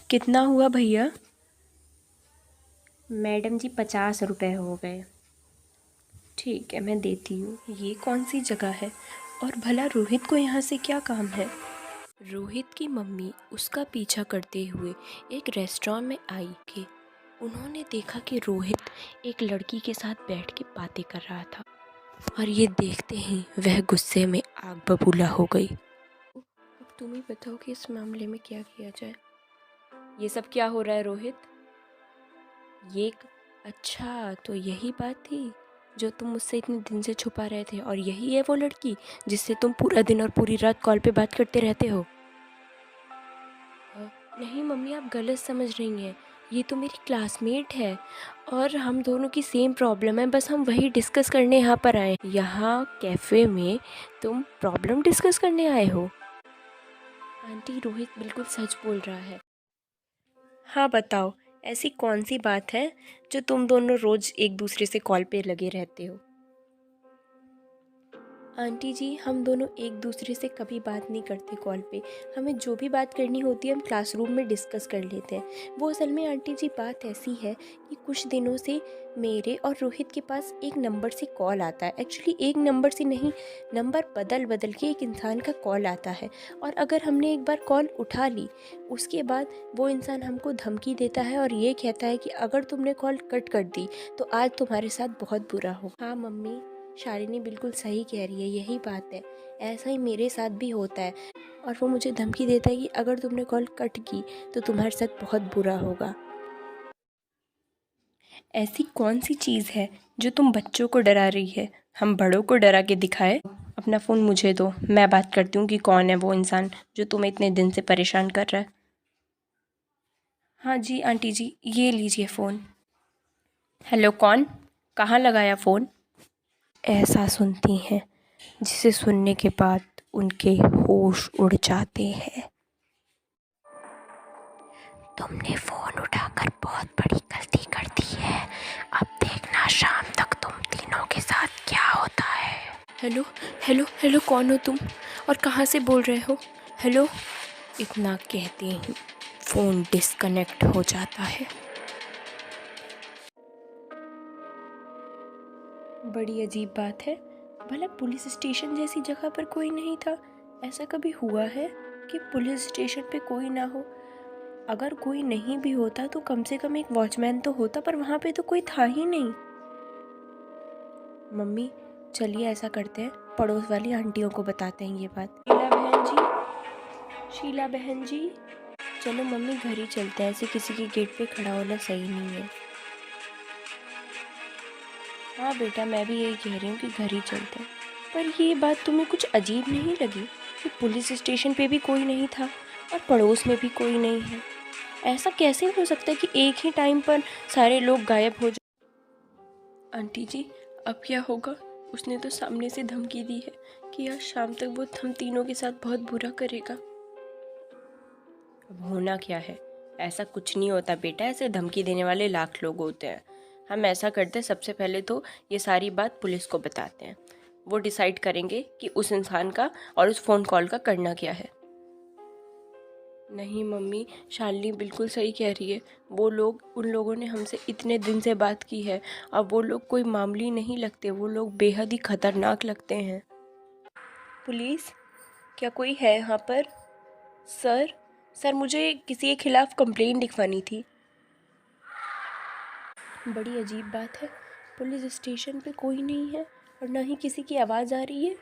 कितना हुआ भैया? मैडम जी 50 रुपये हो गए। ठीक है, मैं देती हूँ। ये कौन सी जगह है और भला रोहित को यहाँ से क्या काम है? रोहित की मम्मी उसका पीछा करते हुए एक रेस्टोरेंट में आई कि उन्होंने देखा कि रोहित एक लड़की के साथ बैठ के बातें कर रहा था और ये देखते ही वह गुस्से में आग बबूला हो गई। अब तुम ही बताओ कि इस मामले में क्या किया जाए। ये सब क्या हो रहा है रोहित? अच्छा, तो यही बात थी जो तुम मुझसे इतने दिन से छुपा रहे थे, और यही है वो लड़की जिससे तुम पूरा दिन और पूरी रात कॉल पे बात करते रहते हो? नहीं मम्मी, आप गलत समझ रही हैं। ये तो मेरी क्लासमेट है और हम दोनों की सेम प्रॉब्लम है, बस हम वही डिस्कस करने यहाँ पर आए। यहाँ कैफ़े में तुम प्रॉब्लम डिस्कस करने आए हो? आंटी, रोहित बिल्कुल सच बोल रहा है। हाँ बताओ, ऐसी कौन सी बात है जो तुम दोनों रोज़ एक दूसरे से कॉल पे लगे रहते हो? आंटी जी, हम दोनों एक दूसरे से कभी बात नहीं करते कॉल पे। हमें जो भी बात करनी होती है हम क्लासरूम में डिस्कस कर लेते हैं। वो असल में आंटी जी बात ऐसी है कि कुछ दिनों से मेरे और रोहित के पास एक नंबर से कॉल आता है। एक्चुअली एक नंबर से नहीं, नंबर बदल बदल के एक इंसान का कॉल आता है, और अगर हमने एक बार कॉल उठा ली, उसके बाद वो इंसान हमको धमकी देता है और ये कहता है कि अगर तुमने कॉल कट कर दी तो आज तुम्हारे साथ बहुत बुरा हो। हाँ मम्मी, शालिनी बिल्कुल सही कह रही है, यही बात है। ऐसा ही मेरे साथ भी होता है, और वो मुझे धमकी देता है कि अगर तुमने कॉल कट की तो तुम्हारे साथ बहुत बुरा होगा। ऐसी कौन सी चीज़ है जो तुम बच्चों को डरा रही है? हम बड़ों को डरा के दिखाए। अपना फ़ोन मुझे दो, मैं बात करती हूँ कि कौन है वो इंसान जो तुम्हें इतने दिन से परेशान कर रहा है। हाँ जी आंटी जी, ये लीजिए फ़ोन। हेलो, कौन? कहाँ लगाया फ़ोन? ऐसा सुनती हैं जिसे सुनने के बाद उनके होश उड़ जाते हैं। तुमने फ़ोन उठाकर बहुत बड़ी गलती कर दी है। अब देखना शाम तक तुम तीनों के साथ क्या होता है। हेलो हेलो हेलो, कौन हो तुम और कहाँ से बोल रहे हो? हेलो। इतना कहते ही फ़ोन डिस्कनेक्ट हो जाता है। बड़ी अजीब बात है, भला पुलिस स्टेशन जैसी जगह पर कोई नहीं था? ऐसा कभी हुआ है कि पुलिस स्टेशन पे कोई ना हो? अगर कोई नहीं भी होता तो कम से कम एक वॉचमैन तो होता, पर वहाँ पे तो कोई था ही नहीं। मम्मी, चलिए ऐसा करते हैं, पड़ोस वाली आंटियों को बताते हैं ये बात। शीला बहन जी, शीला बहन जी, चलो मम्मी घर ही चलते हैं, ऐसे किसी के गेट पे खड़ा होना सही नहीं है। हाँ बेटा, मैं भी यही कह रही हूँ कि घर ही चलते हैं। पर ये बात तुम्हें कुछ अजीब नहीं लगी कि पुलिस स्टेशन पे भी कोई नहीं था और पड़ोस में भी कोई नहीं है? ऐसा कैसे हो सकता है कि एक ही टाइम पर सारे लोग गायब हो जाए? आंटी जी, अब क्या होगा? उसने तो सामने से धमकी दी है कि आज शाम तक वो हम तीनों के साथ बहुत बुरा करेगा। अब होना क्या है? ऐसा कुछ नहीं होता बेटा, ऐसे धमकी देने वाले लाख लोग होते हैं। हम ऐसा करते हैं, सबसे पहले तो ये सारी बात पुलिस को बताते हैं। वो डिसाइड करेंगे कि उस इंसान का और उस फ़ोन कॉल का करना क्या है। नहीं मम्मी, शालिनी बिल्कुल सही कह रही है। उन लोगों ने हमसे इतने दिन से बात की है। अब वो लोग कोई मामूली नहीं लगते, वो लोग बेहद ही खतरनाक लगते हैं। पुलिस, क्या कोई है यहाँ पर? सर, सर मुझे किसी के खिलाफ़ कंप्लेंट लिखवानी थी। बड़ी अजीब बात है, पुलिस स्टेशन पे कोई नहीं है और ना ही किसी की आवाज़ आ रही है।